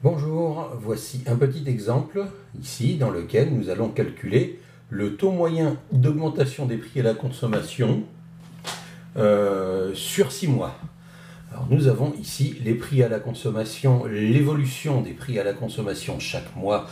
Bonjour, voici un petit exemple ici dans lequel nous allons calculer le taux moyen d'augmentation des prix à la consommation sur 6 mois. Alors nous avons ici les prix à la consommation, l'évolution des prix à la consommation chaque mois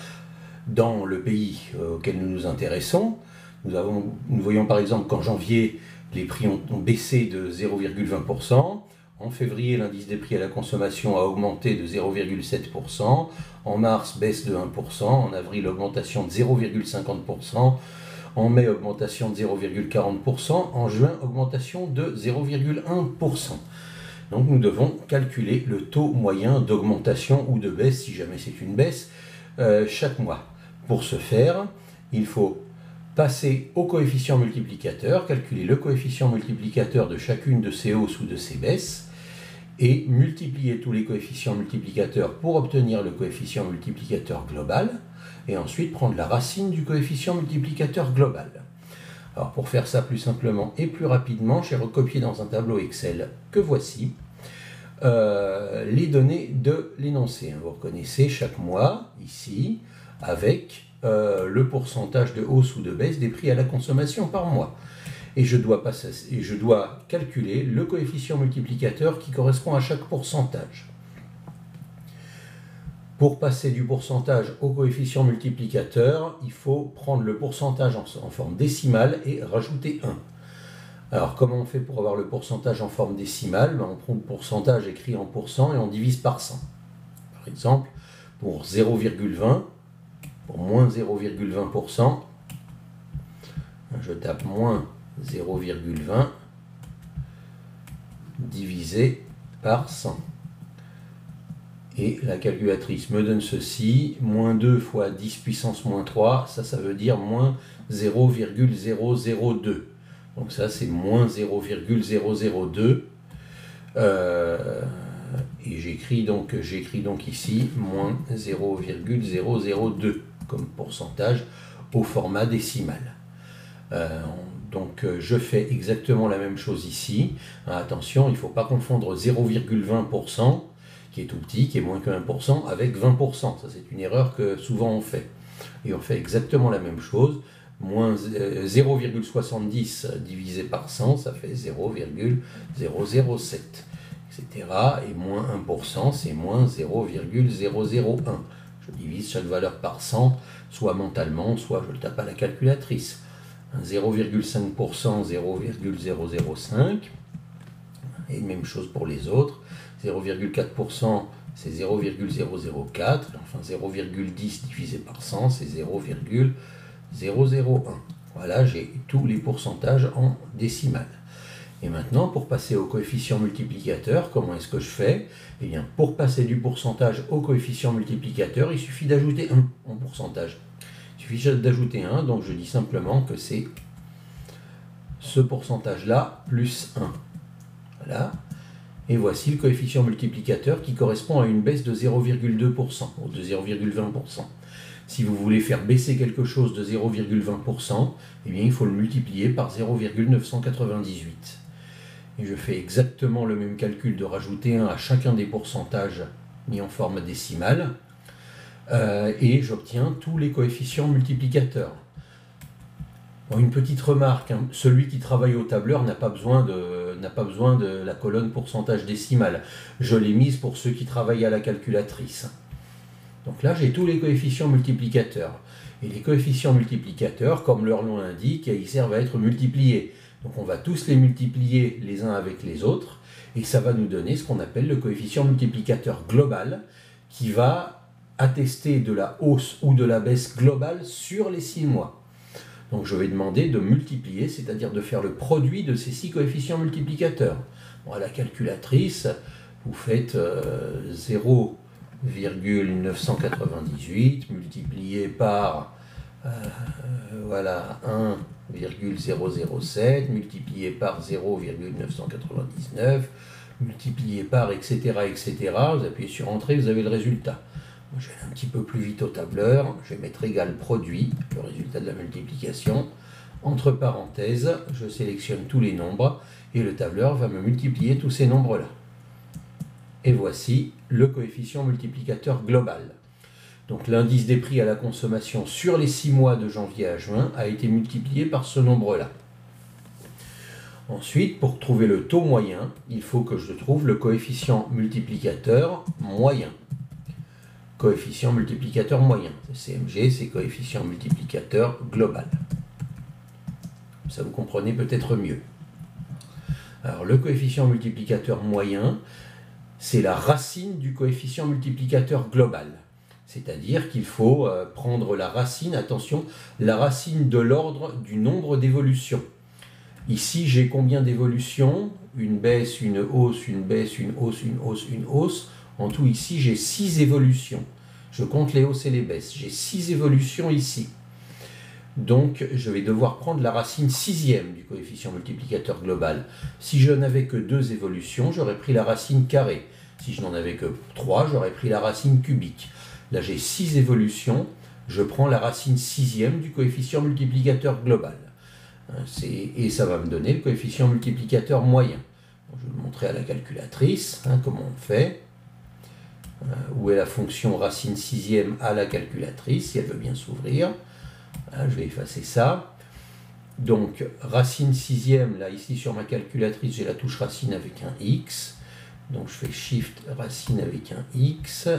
dans le pays auquel nous nous intéressons. Nous voyons par exemple qu'en janvier, les prix ont baissé de 0,20%. En février, l'indice des prix à la consommation a augmenté de 0,7%. En mars, baisse de 1%. En avril, augmentation de 0,50%. En mai, augmentation de 0,40%. En juin, augmentation de 0,1%. Donc nous devons calculer le taux moyen d'augmentation ou de baisse, si jamais c'est une baisse, chaque mois. Pour ce faire, il faut passer au coefficient multiplicateur, calculer le coefficient multiplicateur de chacune de ces hausses ou de ces baisses, et multiplier tous les coefficients multiplicateurs pour obtenir le coefficient multiplicateur global, et ensuite prendre la racine du coefficient multiplicateur global. Alors pour faire ça plus simplement et plus rapidement, j'ai recopié dans un tableau Excel que voici les données de l'énoncé. Vous reconnaissez chaque mois ici avec le pourcentage de hausse ou de baisse des prix à la consommation par mois. Et je dois calculer le coefficient multiplicateur qui correspond à chaque pourcentage. Pour passer du pourcentage au coefficient multiplicateur, il faut prendre le pourcentage en forme décimale et rajouter 1. Alors comment on fait pour avoir le pourcentage en forme décimale? On prend le pourcentage écrit en pourcent et on divise par 100. Par exemple, pour 0,20, pour moins 0,20%, je tape moins 0,20 divisé par 100. Et la calculatrice me donne ceci, moins 2 fois 10 puissance moins 3, ça veut dire moins 0,002. Donc ça c'est moins 0,002. Et j'écris donc ici moins 0,002 comme pourcentage au format décimal. Donc je fais exactement la même chose ici. Attention, il ne faut pas confondre 0,20%, qui est tout petit, qui est moins que 1%, avec 20%. Ça c'est une erreur que souvent on fait. Et on fait exactement la même chose. Moins 0,70 divisé par 100, ça fait 0,007, etc. Et moins 1%, c'est moins 0,001. Je divise chaque valeur par 100, soit mentalement, soit je le tape à la calculatrice. 0,5%, 0,005. Et même chose pour les autres. 0,4%, c'est 0,004. Enfin, 0,10 divisé par 100, c'est 0,001. Voilà, j'ai tous les pourcentages en décimale. Et maintenant, pour passer au coefficient multiplicateur, comment est-ce que je fais? Eh bien, pour passer du pourcentage au coefficient multiplicateur, il suffit d'ajouter 1 en pourcentage. Il suffit d'ajouter 1, donc je dis simplement que c'est ce pourcentage-là plus 1. Voilà. Et voici le coefficient multiplicateur qui correspond à une baisse de 0,2% ou de 0,20%. Si vous voulez faire baisser quelque chose de 0,20%, eh bien il faut le multiplier par 0,998. Et je fais exactement le même calcul de rajouter 1 à chacun des pourcentages mis en forme décimale. Et j'obtiens tous les coefficients multiplicateurs. Bon, une petite remarque, hein, celui qui travaille au tableur n'a pas besoin de la colonne pourcentage décimal. Je l'ai mise pour ceux qui travaillent à la calculatrice. Donc là, j'ai tous les coefficients multiplicateurs. Et les coefficients multiplicateurs, comme leur nom l'indique, ils servent à être multipliés. Donc on va tous les multiplier les uns avec les autres, et ça va nous donner ce qu'on appelle le coefficient multiplicateur global, qui va attester de la hausse ou de la baisse globale sur les 6 mois. Donc je vais demander de multiplier, c'est-à-dire de faire le produit de ces 6 coefficients multiplicateurs. Bon, à la calculatrice, vous faites 0,998 multiplié par voilà, 1,007 multiplié par 0,999 multiplié par etc. Vous appuyez sur Entrée, vous avez le résultat. Je vais aller un petit peu plus vite au tableur, je vais mettre égal produit, le résultat de la multiplication. Entre parenthèses, je sélectionne tous les nombres et le tableur va me multiplier tous ces nombres-là. Et voici le coefficient multiplicateur global. Donc l'indice des prix à la consommation sur les 6 mois de janvier à juin a été multiplié par ce nombre-là. Ensuite, pour trouver le taux moyen, il faut que je trouve le coefficient multiplicateur moyen. Coefficient multiplicateur moyen. CMG, c'est coefficient multiplicateur global. Ça vous comprenez peut-être mieux. Alors le coefficient multiplicateur moyen, c'est la racine du coefficient multiplicateur global. C'est-à-dire qu'il faut prendre la racine, attention, la racine de l'ordre du nombre d'évolutions. Ici, j'ai combien d'évolutions? Une baisse, une hausse, une baisse, une hausse, une hausse, une hausse. En tout, ici, j'ai 6 évolutions. Je compte les hausses et les baisses. J'ai 6 évolutions ici. Donc, je vais devoir prendre la racine sixième du coefficient multiplicateur global. Si je n'avais que 2 évolutions, j'aurais pris la racine carrée. Si je n'en avais que 3, j'aurais pris la racine cubique. Là, j'ai 6 évolutions. Je prends la racine sixième du coefficient multiplicateur global. Et ça va me donner le coefficient multiplicateur moyen. Je vais le montrer à la calculatrice, comment on fait. Où est la fonction racine sixième à la calculatrice, si elle veut bien s'ouvrir. Je vais effacer ça. Donc, racine sixième, là, ici sur ma calculatrice, j'ai la touche racine avec un X. Donc, je fais Shift racine avec un X.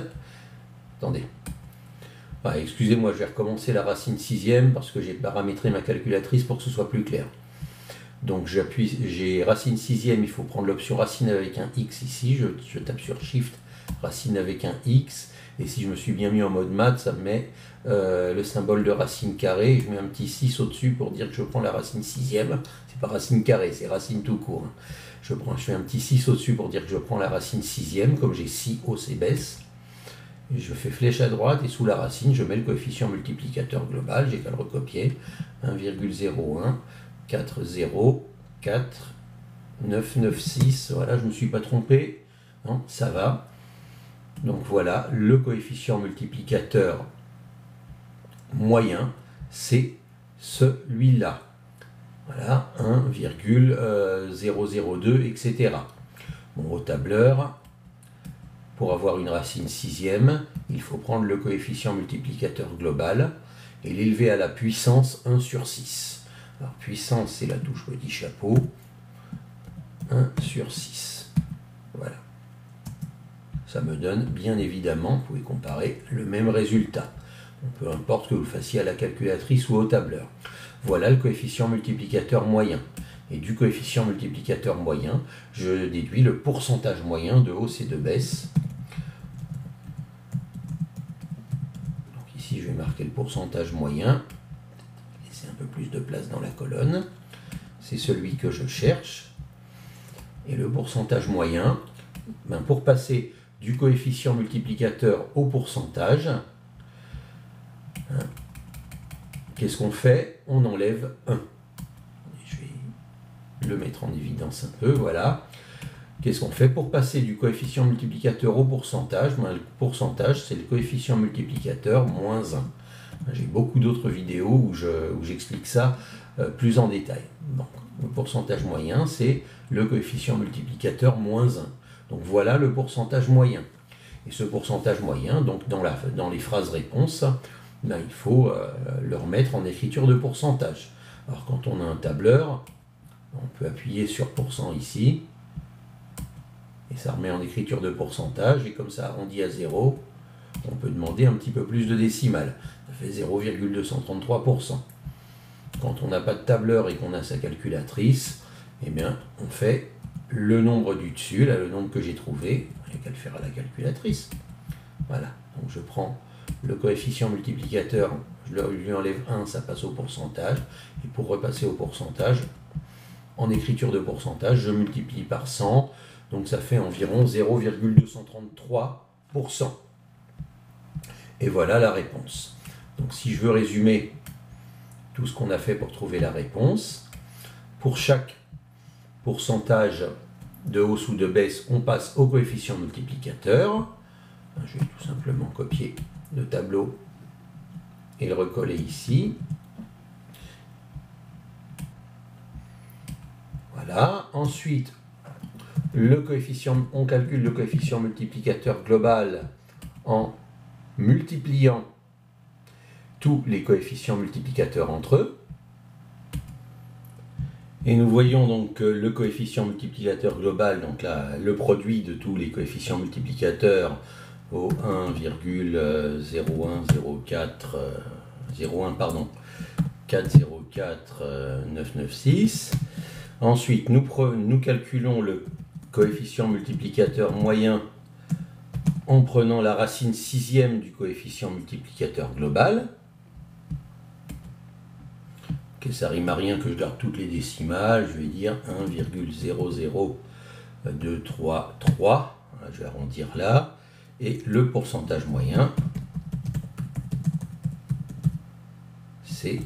Attendez. Excusez-moi, je vais recommencer la racine sixième parce que j'ai paramétré ma calculatrice pour que ce soit plus clair. Donc j'ai racine sixième, il faut prendre l'option racine avec un X ici, je tape sur Shift, racine avec un X, et si je me suis bien mis en mode maths, ça me met le symbole de racine carrée, et je mets un petit 6 au-dessus pour dire que je prends la racine sixième, c'est pas racine carrée, c'est racine tout court. Je fais un petit 6 au-dessus pour dire que je prends la racine sixième, comme j'ai 6 hausses et baisses. Et je fais flèche à droite et sous la racine, je mets le coefficient multiplicateur global, j'ai qu'à le recopier, 1,01, 40, 4, 996, voilà, je ne me suis pas trompé, non, ça va. Donc voilà, le coefficient multiplicateur moyen, c'est celui-là. Voilà, 1,002, etc. Bon, au tableur, pour avoir une racine sixième, il faut prendre le coefficient multiplicateur global et l'élever à la puissance 1 sur 6. Alors puissance, c'est la touche petit chapeau, 1 sur 6. Voilà. Ça me donne, bien évidemment, vous pouvez comparer, le même résultat. Peu importe que vous le fassiez à la calculatrice ou au tableur. Voilà le coefficient multiplicateur moyen. Et du coefficient multiplicateur moyen, je déduis le pourcentage moyen de hausse et de baisse. Je vais marquer le pourcentage moyen, laisser un peu plus de place dans la colonne, c'est celui que je cherche, et le pourcentage moyen, pour passer du coefficient multiplicateur au pourcentage, qu'est-ce qu'on fait? On enlève 1. Je vais le mettre en évidence un peu, voilà. Qu'est-ce qu'on fait pour passer du coefficient multiplicateur au pourcentage? Le pourcentage, c'est le coefficient multiplicateur moins 1. J'ai beaucoup d'autres vidéos où j'explique ça plus en détail. Donc, le pourcentage moyen, c'est le coefficient multiplicateur moins 1. Donc voilà le pourcentage moyen. Et ce pourcentage moyen, donc dans les phrases réponses, il faut le remettre en écriture de pourcentage. Alors quand on a un tableur, on peut appuyer sur % ici. Et ça remet en écriture de pourcentage, et comme ça arrondi à 0, on peut demander un petit peu plus de décimales. Ça fait 0,233%. Quand on n'a pas de tableur et qu'on a sa calculatrice, eh bien, on fait le nombre du dessus, là, le nombre que j'ai trouvé, il n'y a qu'à le faire à la calculatrice. Voilà, donc je prends le coefficient multiplicateur, je lui enlève 1, ça passe au pourcentage, et pour repasser au pourcentage, en écriture de pourcentage, je multiplie par 100, donc ça fait environ 0,233%. Et voilà la réponse. Donc si je veux résumer tout ce qu'on a fait pour trouver la réponse, pour chaque pourcentage de hausse ou de baisse, on passe au coefficient multiplicateur. Je vais tout simplement copier le tableau et le recoller ici. Voilà. Ensuite, on calcule le coefficient multiplicateur global en multipliant tous les coefficients multiplicateurs entre eux. Et nous voyons donc que le coefficient multiplicateur global, donc là, le produit de tous les coefficients multiplicateurs au 4,996. Ensuite, nous calculons le coefficient multiplicateur moyen en prenant la racine sixième du coefficient multiplicateur global. Okay, ça rime à rien que je garde toutes les décimales, je vais dire 1,00233, je vais arrondir là, et le pourcentage moyen, c'est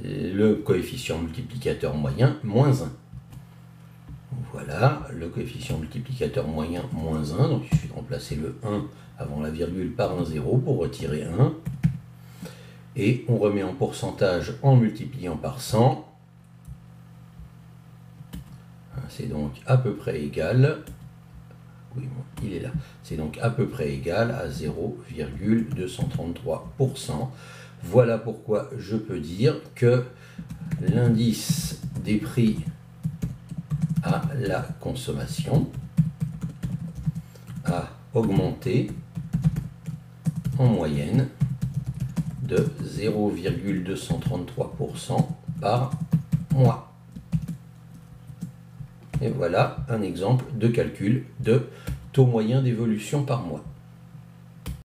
le coefficient multiplicateur moyen moins 1. Voilà, le coefficient multiplicateur moyen moins 1, donc il suffit de remplacer le 1 avant la virgule par un 0 pour retirer 1. Et on remet en pourcentage en multipliant par 100. C'est donc à peu près égal, oui, bon, il est là, c'est donc à peu près égal à 0,233%. Voilà pourquoi je peux dire que l'indice des prix à la consommation a augmenté en moyenne de 0,233% par mois. Et voilà un exemple de calcul de taux moyen d'évolution par mois.